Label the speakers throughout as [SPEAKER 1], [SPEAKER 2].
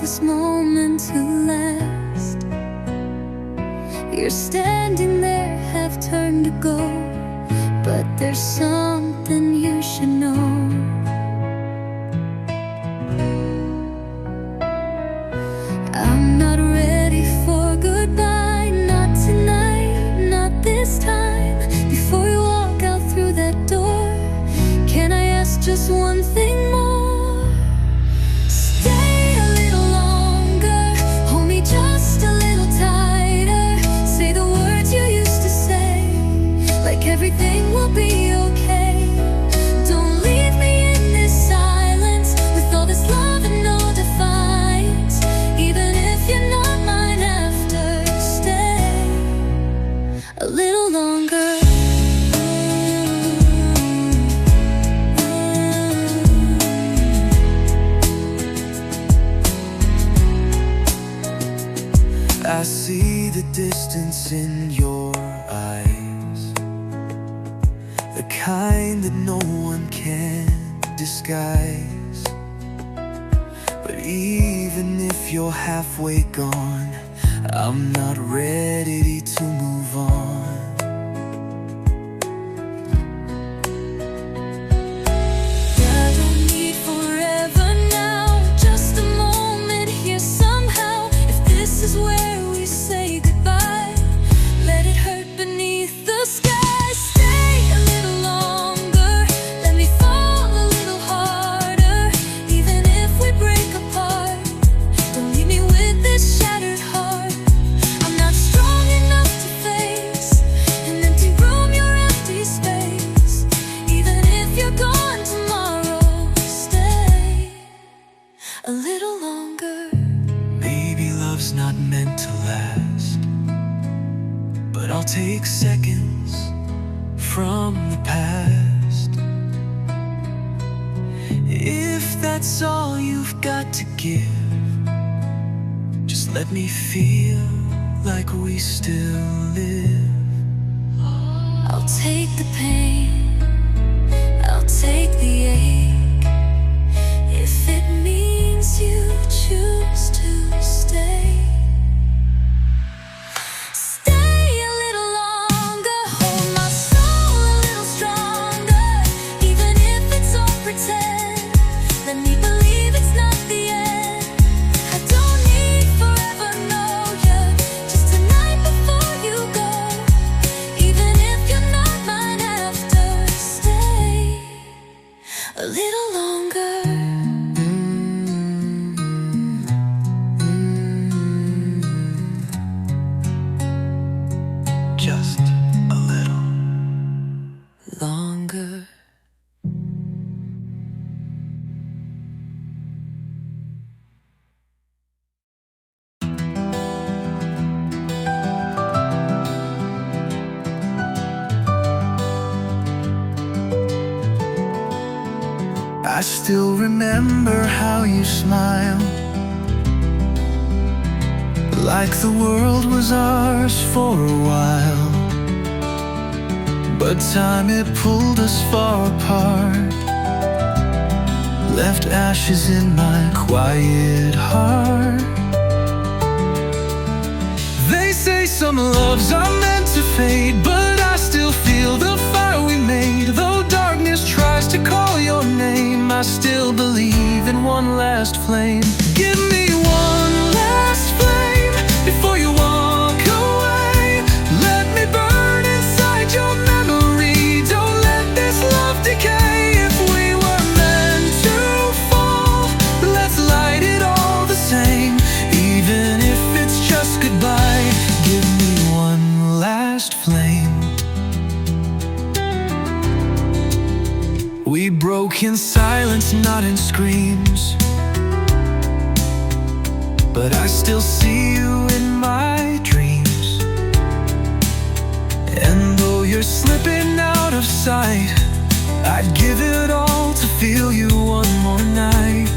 [SPEAKER 1] this moment to last. You're standing there, half turned to go, but there's something you should know. I'm not ready for goodbye, not tonight, not this time. Before you walk out through that door, can I ask just one thing more? Stay a little longer, hold me just a little tighter. Say the words you used to say, like everything will be okay. Don't leave me in this silence, with all this love and no defiance. Even if you're not mine after, stay a little longer.
[SPEAKER 2] I see the distance in your eyes, the kind that no one can disguise. But even if you're halfway gone, I'm not ready to move on.
[SPEAKER 1] I don't need forever now, just a moment here somehow. If this is where we say goodbye, let it hurt beneath the sky. Stay a little longer, let me fall a little harder. Even if we break apart, don't leave me with this shattered heart. I'm not strong enough to face an empty room, your empty space. Even if you're gone tomorrow, stay a little longer.
[SPEAKER 2] Maybe love's not meant to last, but I'll take seconds from the past. If that's all you've got to give, just let me feel like we still live.
[SPEAKER 1] I'll take the pain, I'll take the ache, if it means you choose to stay. Stay a little longer, hold my soul a little stronger. Even if it's all pretend, let me believe it's not the end. I don't need forever, no, yeah, just tonight before you go. Even if you're not mine after, stay a little longer.
[SPEAKER 2] Just a little
[SPEAKER 1] Longer.
[SPEAKER 2] I still remember how you smiled, like the world was ours for a while. But time, it pulled us far apart, left ashes in my quiet heart. They say some loves are meant to fade, but I still feel the fire we made. Though darkness tries to call your name, I still believe in one last flame. Give me one last flame before you walk away. Let me burn inside your memory. Don't let this love decay. If we were meant to fall, let's light it all the same. Even if it's just goodbye, give me one last flame. We broke in silence, not in screams, but I still see you in my dreams. And though you're slipping out of sight, I'd give it all to feel you one more night.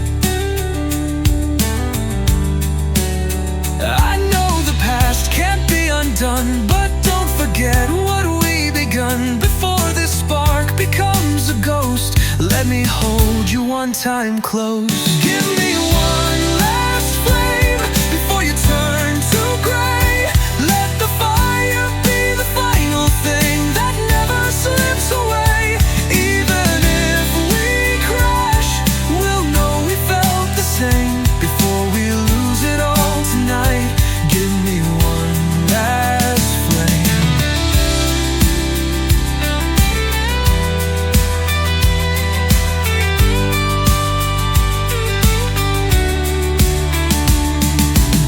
[SPEAKER 2] I know the past can't be undone, but don't forget what we begun. Before this spark becomes a ghost, let me hold you one time close. Give me one last flame before you turn to gray. Let the fire be the final thing that never slips away. Even if we crash, we'll know we felt the same. Before we lose it all tonight, give me one last flame.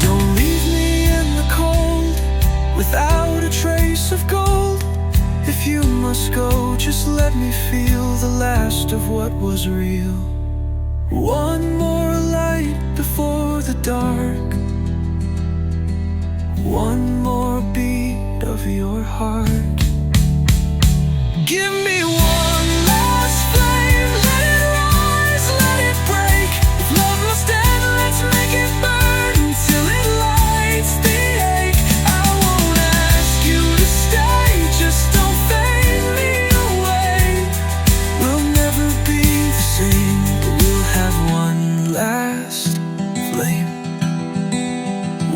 [SPEAKER 2] Don't leave me in the cold without a trace of gold. If you must go, just let me feel the last of what was real. One more light before the dark, one more beat of your heart. Give me one last flame, let it rise, let it break. If love must end, let's make it burn until it lights the ache. I won't ask you to stay, just don't fade me away. We'll never be the same, but we'll have one last flame.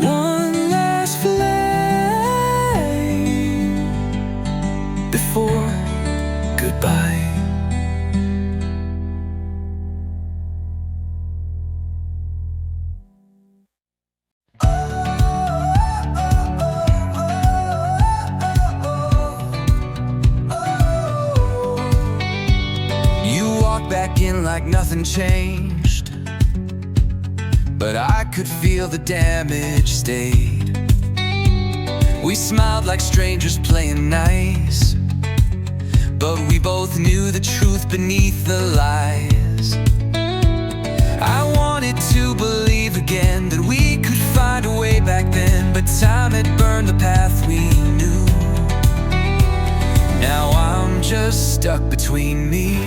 [SPEAKER 2] One last flame before goodbye. You walked back in like nothing changed, but I could feel the damage stayed. We smiled like strangers playing nice, but we both knew the truth beneath the lies. I wanted to believe again that we could find a way back then, but time had burned the path we knew. Now I'm just stuck between me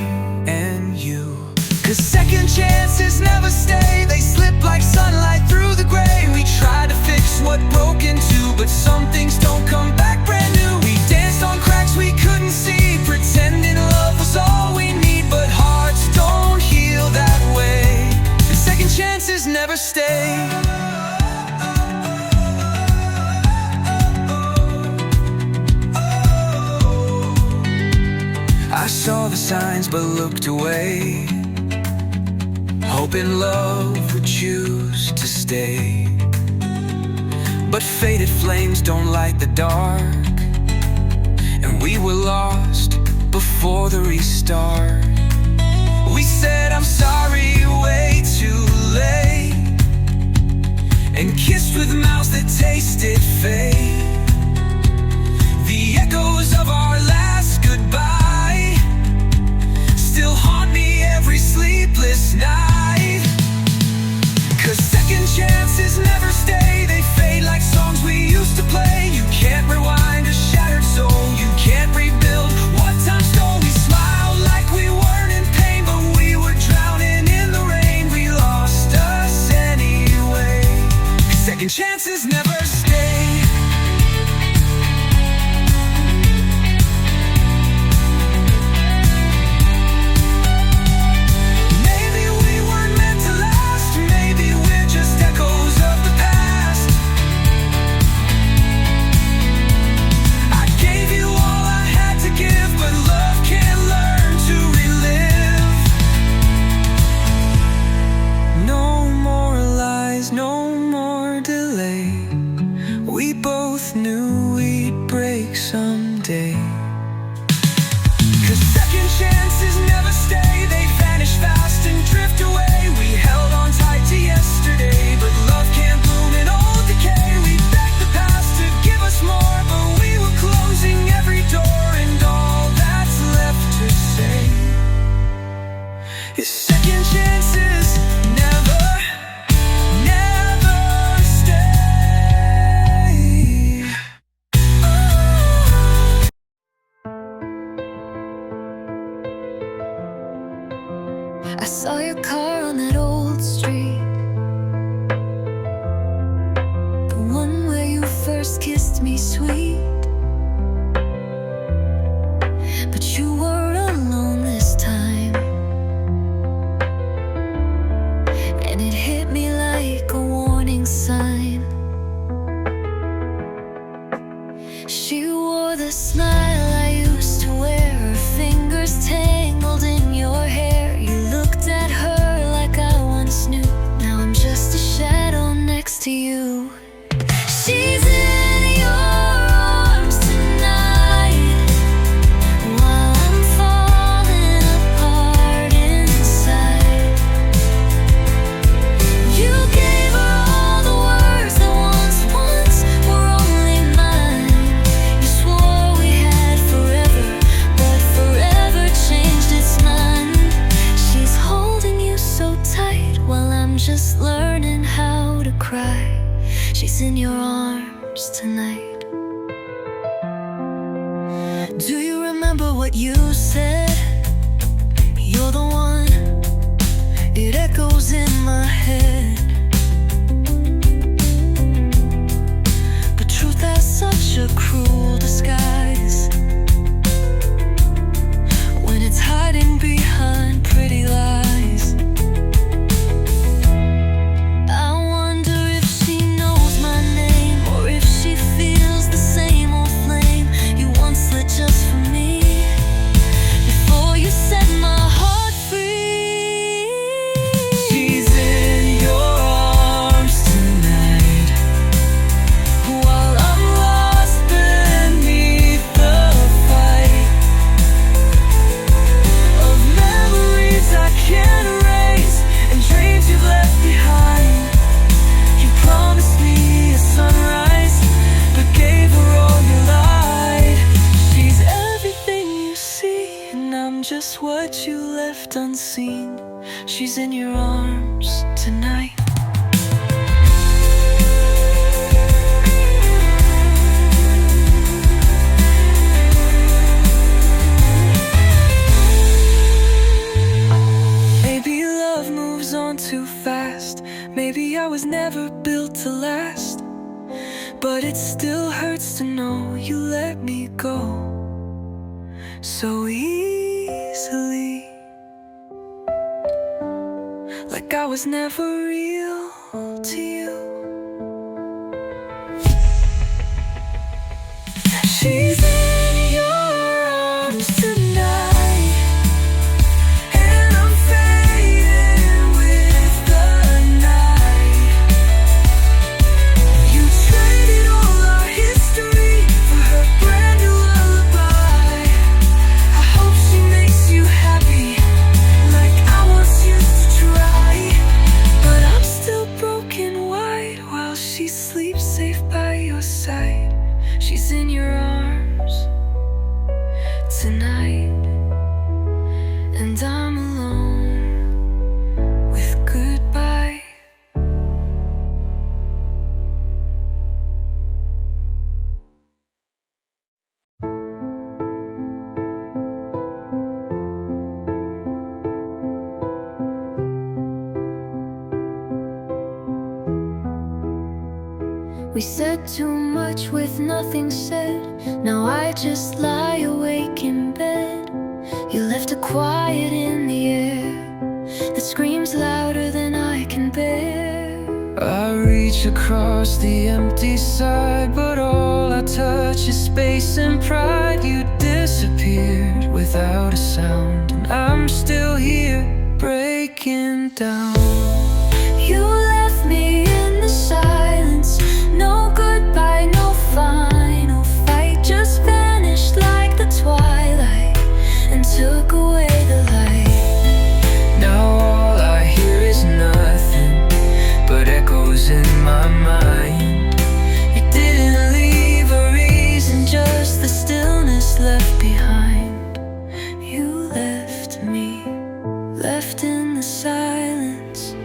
[SPEAKER 2] and you. 'Cause second chances never stay, they slip like sunlight through the gray. We tried to fix what broke into, but some things don't come back brand new. We danced on cracks we couldn't see, pretending love was all we need, but hearts don't heal that way. And second chances never stay. I saw the signs but looked away, hoping love would choose to stay. But faded flames don't light the dark, and we were lost before the restart. We said I'm sorry way too late, and kissed with mouths that tasted fate. The echoes of our last goodbye still haunt me every sleepless night. 'Cause second chances never stay, they fade like songs we used to play. You can't rewind a shattered soul, you can't rebuild what time stole. We smiled like we weren't in pain, but we were drowning
[SPEAKER 1] I'm just learning how to cry. She's in your arms tonight. Do you remember what you said? You're the one. It echoes in my head. But truth has such a cruel disguise when it's hiding behind pretty lies. I wonder if she knows my name, or if she feels the same old flame you once lit just for me, before you set my heart free.
[SPEAKER 2] She's in your arms tonight, while I'm lost beneath the fight of memories I can't erase, and dreams you've left behind. You promised me a sunrise, but gave her all you lied. She's everything you see, and I'm just what you left unseen. She's in your arms tonight. Maybe love moves on too fast. Maybe I was never built to last, but it still hurts to know you let me go so easily, like I was never real to you. She's in your arms tonight, and I'm fading with the night. You traded all our history for her brand new lullaby. I hope she makes you happy, like I once used to try. But I'm still broken wide while she sleeps safe by your side. She's in your arms tonight, and I'm alone with goodbye.
[SPEAKER 1] We said too much with nothing said. Now I just lie awake in bed. You left a quiet in the air that screams louder than I can bear.
[SPEAKER 2] I reach across the empty side, but all I touch is space and pride. You disappeared without a sound, and I'm still here breaking down.
[SPEAKER 1] You left me in the silence. No goodbye, no final fight. Just vanished like the twilight and took away the light.
[SPEAKER 2] Now all I hear is nothing but echoes in my mind.
[SPEAKER 1] You didn't leave a reason, just the stillness left behind. You left me, left in the silence.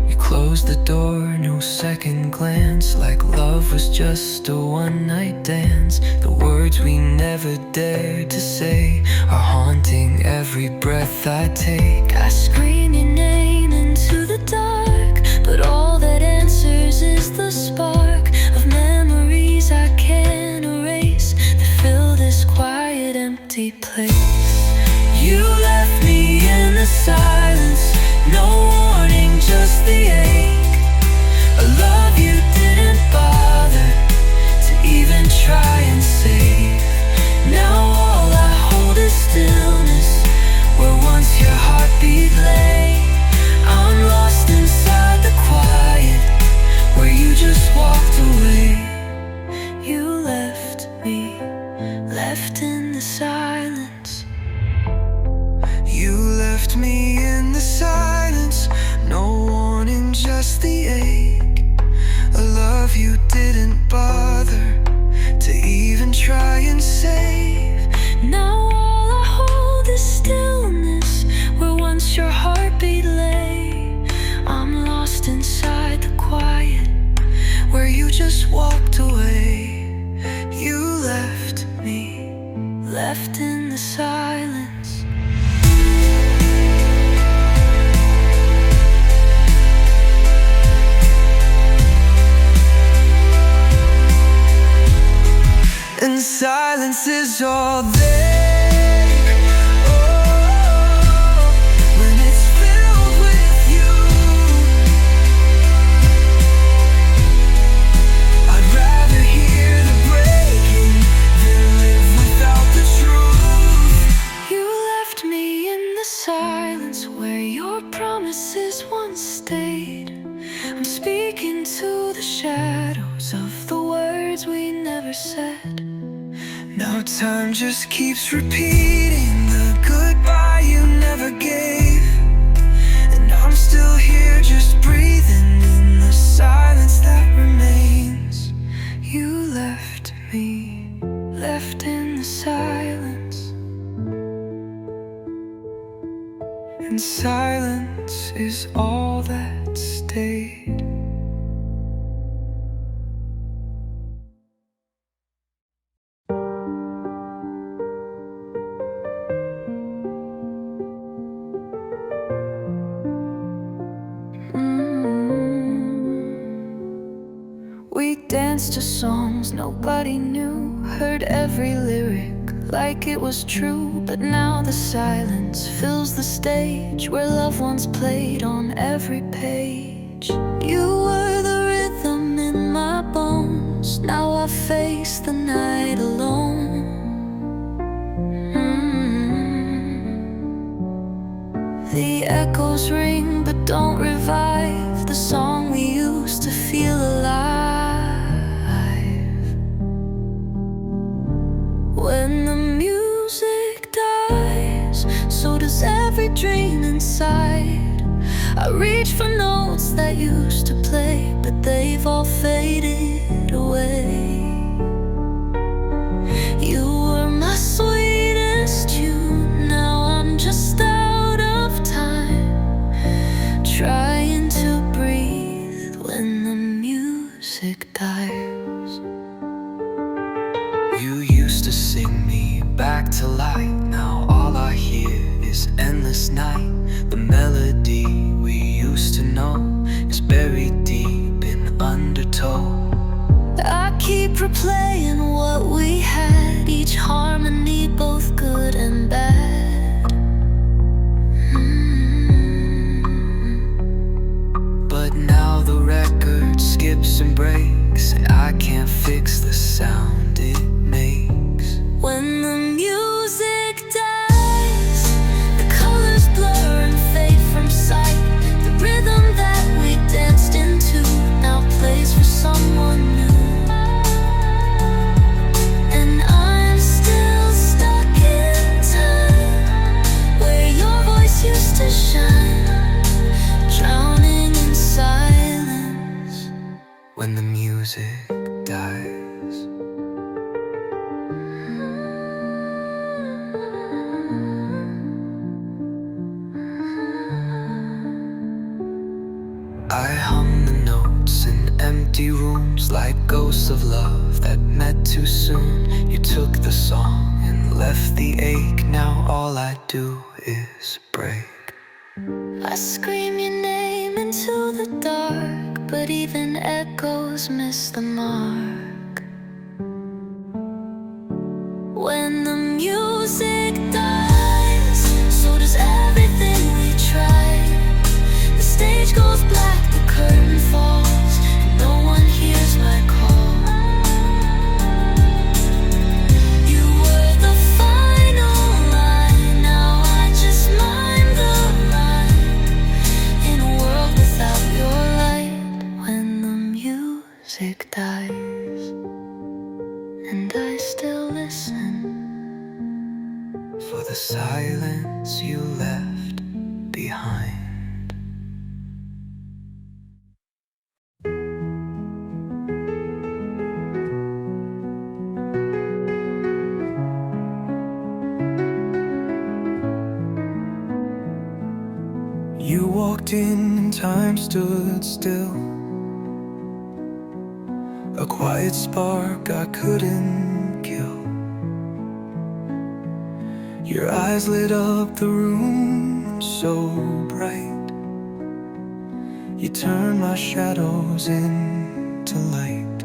[SPEAKER 2] You closed the door, no second glance, like love was just a one-night dance. The words we never dared to say are haunting every breath I take.
[SPEAKER 1] I scream your name into the dark, but all that answers is the spark of memories I can't erase that fill this quiet, empty place.
[SPEAKER 2] You left me in the silence, no warning, just the ache. A love you didn't bother to even try and save. Now all I hold is stillness, where once your heartbeat lay. I'm lost inside the quiet, where you just walked away.
[SPEAKER 1] You left me, left in the silence. promises once stayed. I'm speaking to the shadows of the words we never said.
[SPEAKER 2] Now time just keeps repeating the goodbye you never gave. And I'm still here just breathing in the silence that remains.
[SPEAKER 1] You left me, left in the silence.
[SPEAKER 2] And silence is all that stayed.
[SPEAKER 1] We danced to songs nobody knew, heard every lyric like it was true. But now the silence fills the stage where love once played on every page. You were the rhythm in my bones, now I face the night alone. The echoes ring but don't revive the song we used to feel alive. When the music dies, so does every dream inside. I reach for notes that used to play, but they've all faded away. You were my sweetest tune, now I'm just out of time, trying to breathe when the music dies.
[SPEAKER 2] You used to sing me back to light, now all I hear is endless night. The melody we used to know is buried deep in undertow.
[SPEAKER 1] I keep replaying what we had, each harmony both good and bad.
[SPEAKER 2] But now the record skips and breaks, and I can't fix the sound it makes.
[SPEAKER 1] When the music dies, the colors blur and fade from sight. The rhythm that we danced into now plays for someone new. And I'm still stuck in time, where your voice used to shine, drowning in silence.
[SPEAKER 2] When the music dies. I hum the notes in empty rooms like ghosts of love that met too soon. You took the song and left the ache, now all I do is break.
[SPEAKER 1] I scream your name into the dark, but even echoes miss the mark. When the music dies, so does everything we tried. The stage goes black, the curtain falls, and no one hears my call. You were the final line, now I just mime the rhyme in a world without your light. When the music dies, and I still listen
[SPEAKER 2] For the silence you left behind. You walked in and time stood still. A quiet spark I couldn't kill. Your eyes lit up the room so bright. You turned my shadows into light.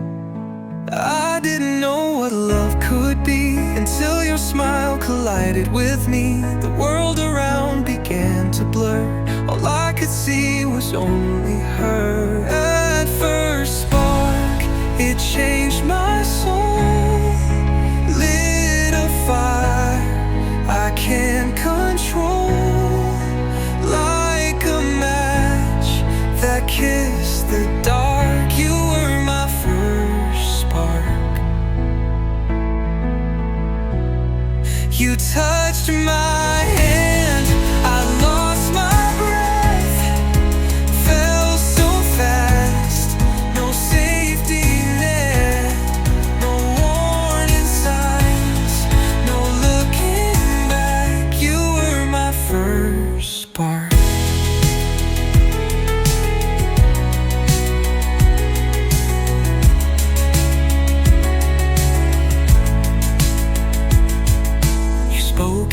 [SPEAKER 2] I didn't know what love could be until your smile collided with me. The world around began to blur. All I could see was only her. At first spark, it changed my soul, lit a fire I can't control, like a match kiss the dark. You were my first spark. You touched my hand, I lost my breath, fell so fast, no safety net, no warning signs, no looking back. You were my first spark.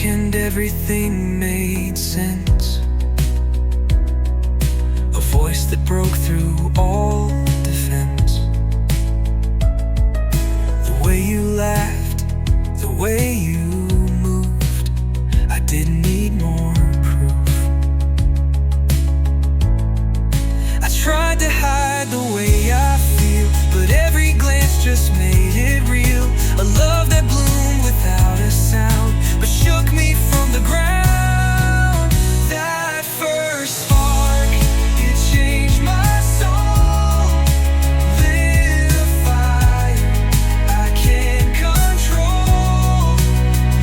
[SPEAKER 2] And everything made sense. A voice that broke through all defense. The way you laughed, the way you moved, I didn't need more proof. I tried to hide the way I feel, but every glance just made it real. A love that bloomed without a sound, but shook me from the ground. That first spark, it changed my soul. Lit a fire I can't control,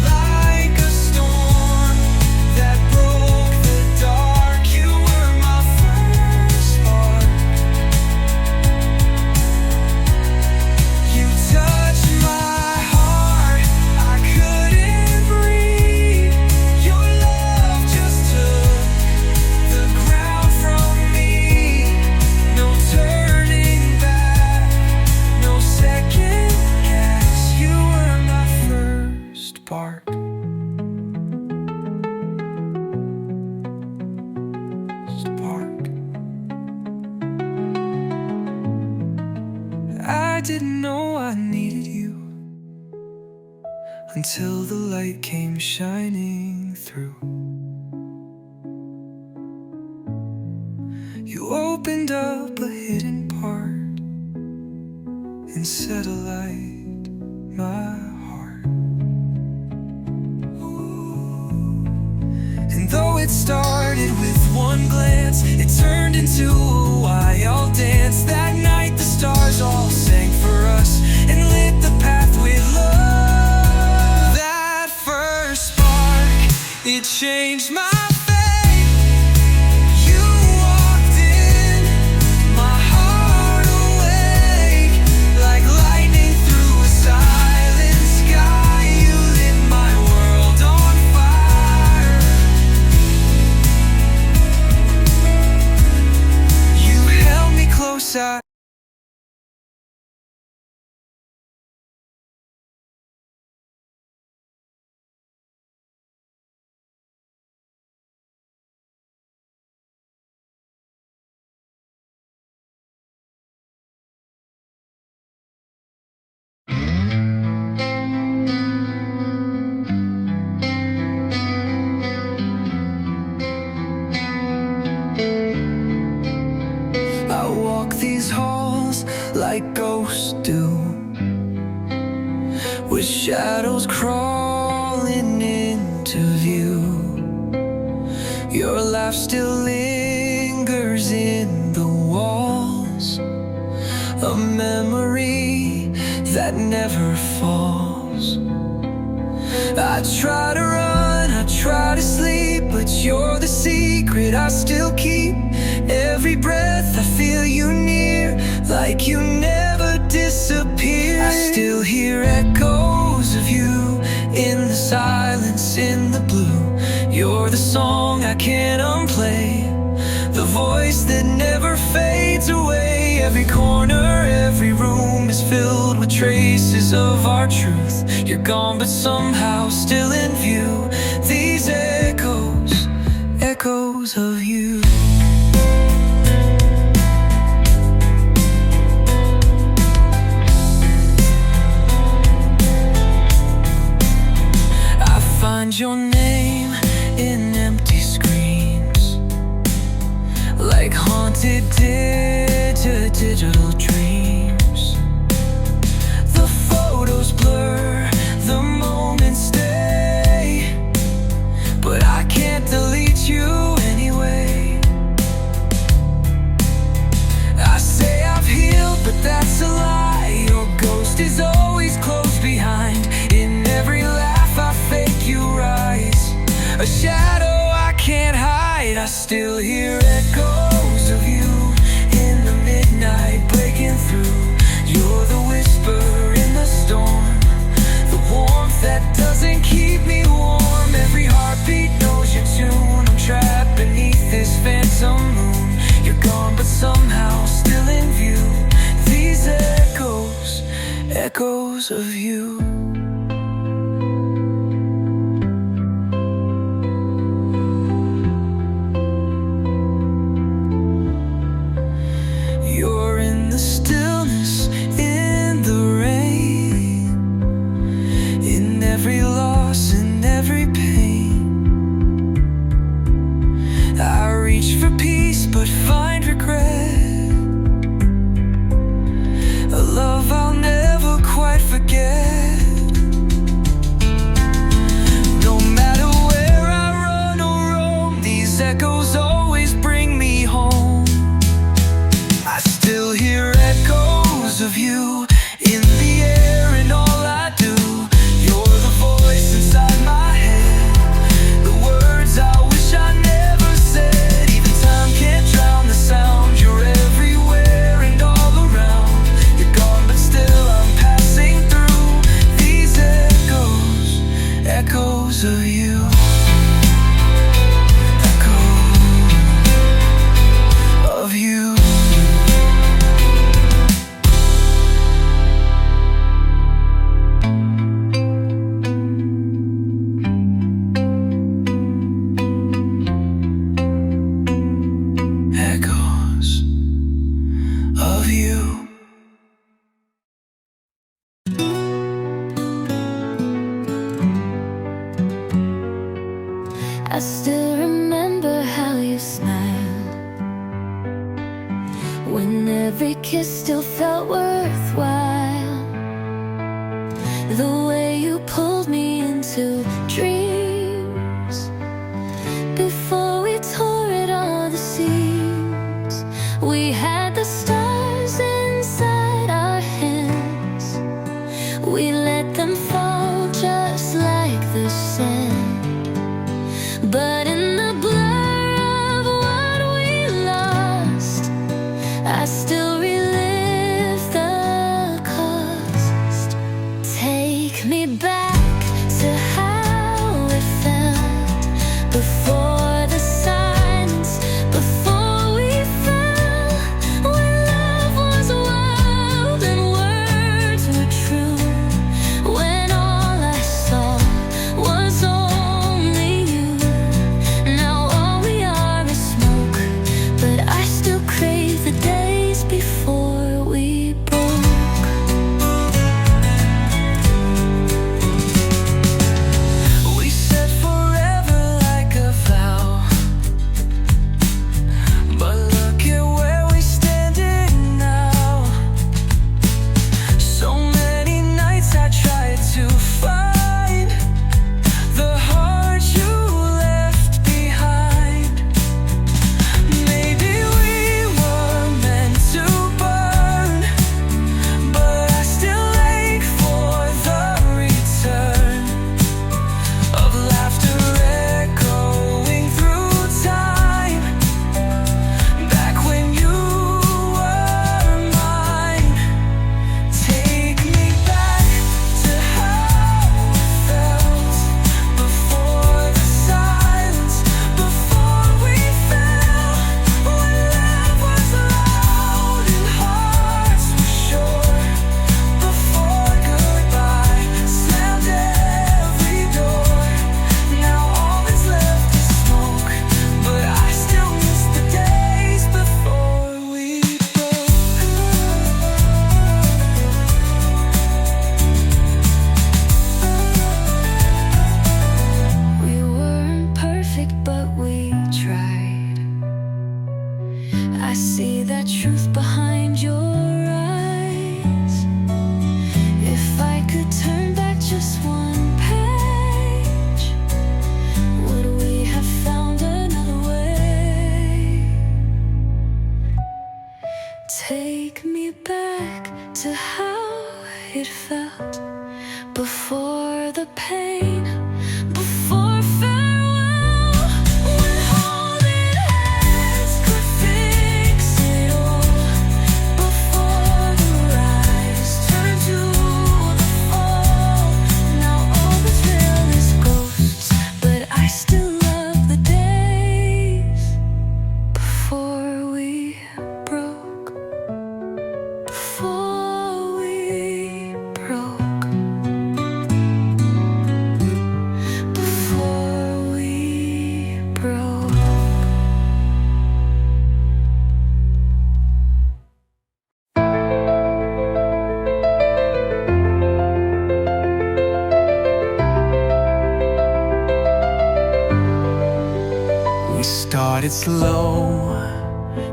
[SPEAKER 2] like a storm that broke the dark. You were my first spark. You touched my heart, I couldn't breathe. Your love just took the ground from me. No turning back, no second guess. You were my first spark. Spark. I didn't know I needed you until the light came shining through. You opened up a hidden part and set alight my heart. And though it started with one glance, it turned into a wild dance. That night the stars all sang for us and lit the path with love. That first spark, it changed my fate. You walked in, my heart awake, like lightning through a silent sky. You lit my world on fire. You held me close, I walk these halls like ghosts do, with shadows crawling into view. Your laugh still lingers in the walls, a memory that never falls. I try to run, I try to sleep, but you're the secret I still keep. Every breath I feel you near, like you never disappear. I still hear echoes of you in the silence, in the blue. You're the song I can't unplay, the voice that never fades away. Every corner, every room is filled with traces of our truth. You're gone but somehow still in view. These echoes, echoes of you. I find your name in empty screens, like haunted digital dreams. The photos blur, the moments stay, but I can't delete you anyway. still hear echoes of you in the midnight breaking through. You're the whisper in the storm, the warmth that doesn't keep me warm. Every heartbeat knows your tune. I'm trapped beneath this phantom moon. You're gone but somehow still in view. These echoes of you. You're in the stillness, in the rain, in every loss, in every pain. I reach for peace but find regret, a love I'll never quite forget. No matter where I run or roam, these echoes always bring me home. I still hear echoes of you in the air and all I do. You're the voice inside my head, the words I wish I never said. Even time can't drown the sound. You're everywhere and all around. You're gone but still I'm passing through. These echoes of you. Echoes of you. Echoes of you.
[SPEAKER 1] I still remember how you smiled when every kiss still felt worthwhile. The way you pulled me into dreams before we tore at all the seams. We had the stars inside our hands. We let them fall just like the sand. But in the blur of what we lost, I still relive the cost. Take me back to how it felt before the silence, before we fell, when love was wild and words were true, when all I saw was only you. Now all we are is smoke, but I still crave the days before we broke.
[SPEAKER 2] We said forever like a vow, but look at where we're standing now. So many nights I tried to find the heart you left behind. Maybe we were meant to burn, but I still ache for the return of laughter echoing through time. Back when you were mine. Take me back to how it felt before the silence, before we fell, when love was loud and hearts were sure, before goodbye slammed every door. Now all that's left is smoke, but I still miss the days before we broke.
[SPEAKER 1] We weren't perfect, but we tried. I see that truth behind your eyes. If I could turn back just one page, would we have found another way? Take me back to how it felt before the pain, before farewell, when holding before we broke. Before we broke. Before we broke.
[SPEAKER 2] We started slow,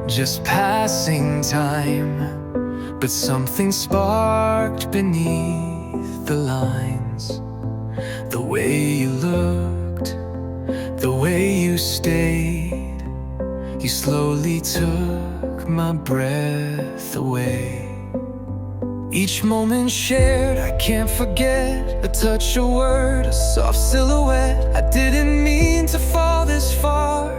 [SPEAKER 2] just passing time, but something sparked beneath the lines. The way you looked, the way you stayed, you slowly took my breath away. Each moment shared, I can't forget. A touch, a word, a soft silhouette. I didn't mean to fall this far,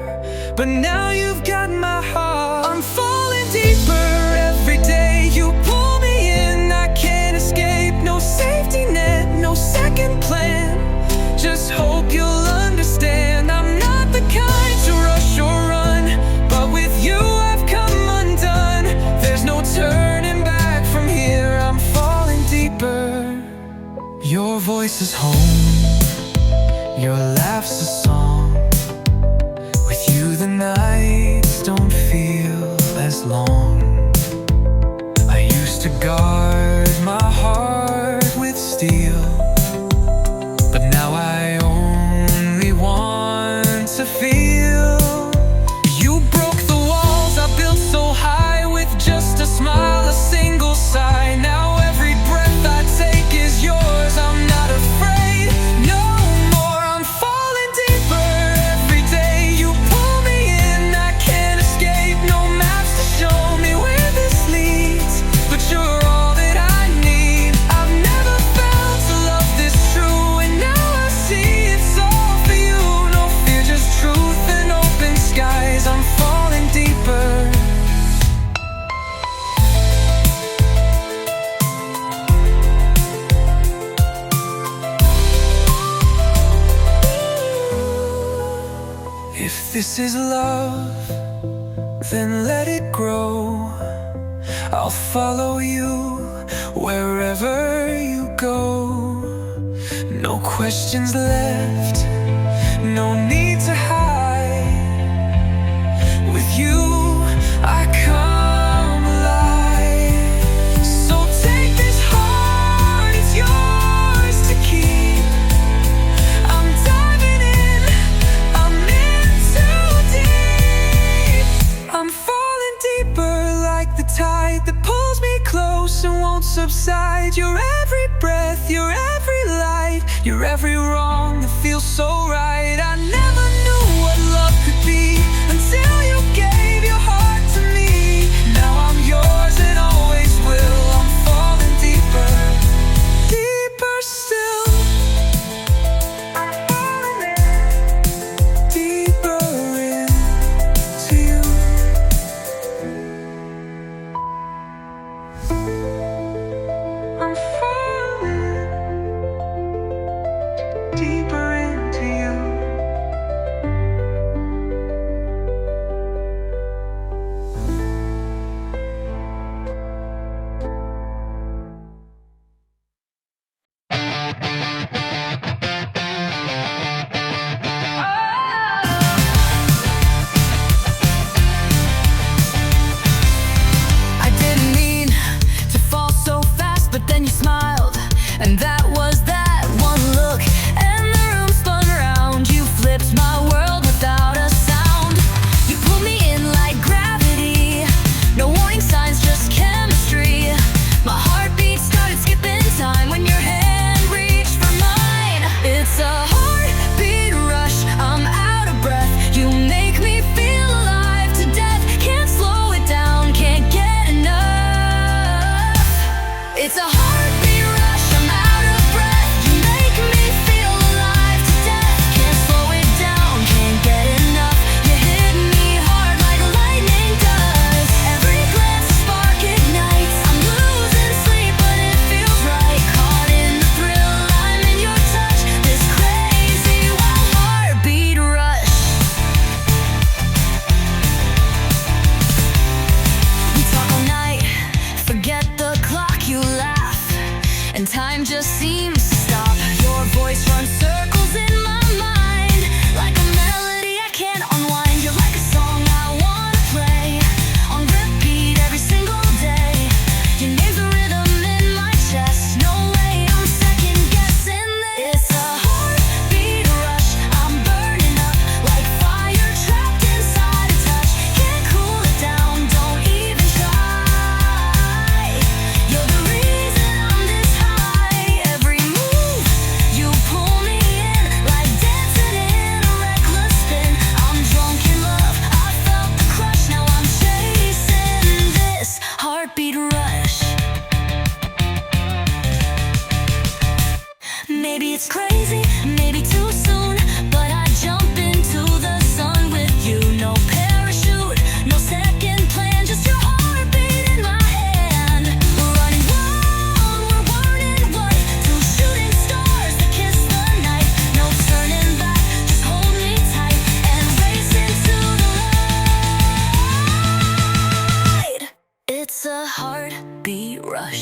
[SPEAKER 2] but now you've got my heart. I'm falling deeper every day. You pull me in, I can't escape. No safety net, no second plan. Just hope you'll understand. I'm not the kind to rush or run, but with you I've come undone. There's no turning back from here. I'm falling deeper. Your voice is home, your laugh's a song. With you the nights don't feel as long. I used to guard my heart with steel, but now I only want to feel. You broke the walls I built so high with just a smile, a single sigh. Now every breath I take is yours. I'm not afraid no more. I'm falling deeper every day. You pull me in, I can't escape. No maps to show me where this leads, but you're all that I need. I've never felt a love this true, and now I see it's all for you. No fear, just truth and open skies. I'm falling deeper. If this is love, then let it grow. I'll follow you wherever you go. No questions left, no need to hide. With you I come alive. So take this heart, it's yours to keep. I'm diving in, I'm in too deep. I'm falling deeper like the tide that pulls me close and won't subside. Your every breath, your every light, your every wrong that feels so right. I never knew what love could be until you gave your heart to me. Now I'm yours and always will. I'm falling deeper, deeper still. I'm falling in, deeper into you. I'm falling deeper into you.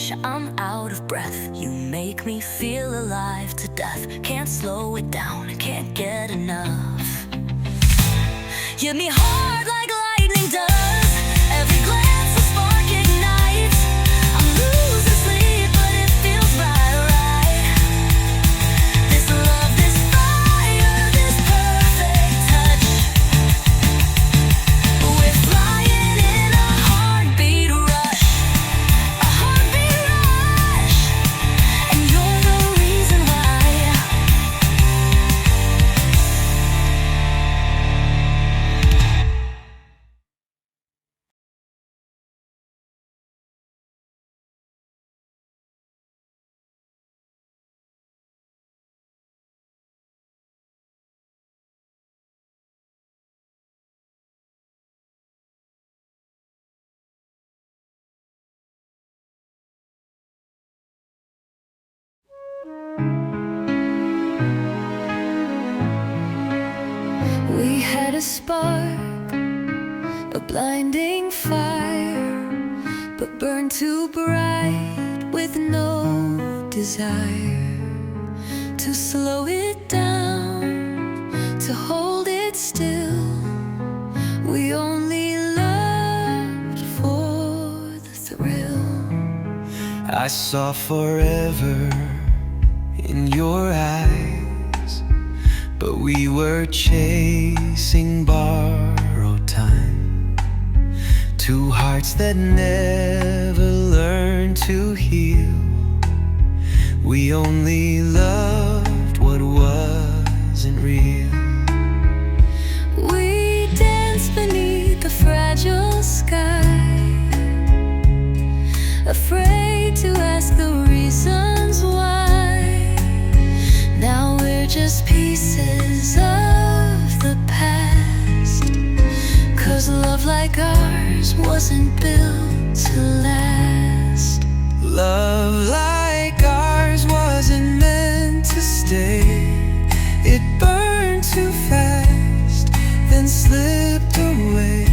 [SPEAKER 1] touch, I'm out of breath. You make me feel alive to death. Can't slow it down, can't get enough. Hit me hard like lightning does. Every glance a spark ignites. I'm losing sleep, but it feels right. This love, this fire, this perfect touch. We're flying in a heartbeat rush. A heartbeat rush. And you're the reason why. We had a spark, a blinding fire, but burned too bright with no desire to slow it down, to hold it still. We only loved for the thrill.
[SPEAKER 2] I saw forever in your eyes, but we were chasing borrowed time. Two hearts that never learned to heal. We only loved what wasn't real.
[SPEAKER 1] We danced beneath the fragile sky, afraid to ask the reasons why. Now we're just pieces of the past, 'cause love like ours wasn't built to last.
[SPEAKER 2] Love like ours wasn't meant to stay. It burned too fast, then slipped away.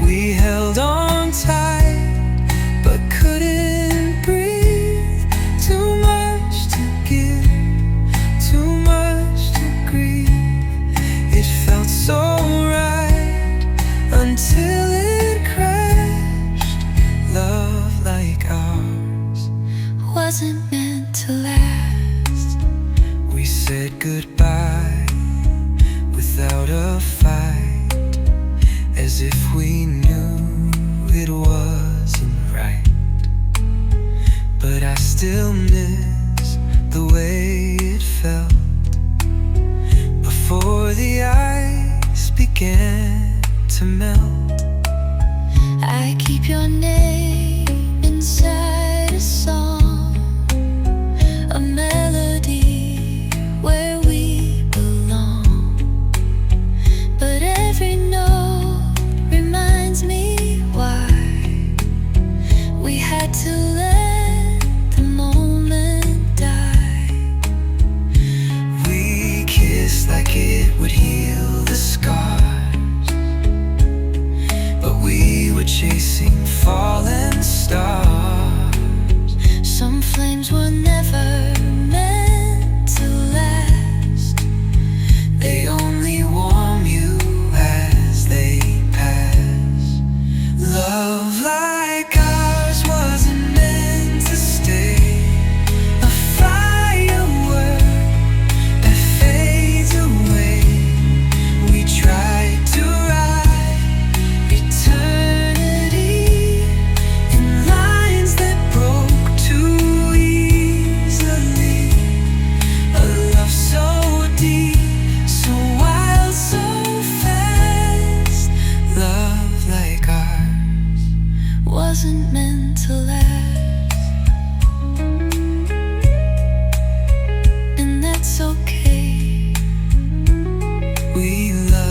[SPEAKER 2] We held on tight, but couldn't breathe. Too much to give, too much to grieve. It felt so right until it crashed. Love like ours
[SPEAKER 1] Wasn't meant to last.
[SPEAKER 2] we said goodbye without a fight, as if we knew it wasn't right. But I still miss the way it felt before the ice began to melt.
[SPEAKER 1] I keep your name inside a song, a melody where we belong. But every note reminds me why we had to let the moment die.
[SPEAKER 2] We kissed like it would heal the scars, but we were chasing fallen stars.
[SPEAKER 1] Some flames were never meant to last.
[SPEAKER 2] They only warm you as they pass. Love like ours wasn't meant to stay. A firework that fades away. We tried to write eternity in lines that broke too easily. A love so deep, so wild, so fast. Love like ours
[SPEAKER 1] Wasn't meant to last. And that's okay.
[SPEAKER 2] we love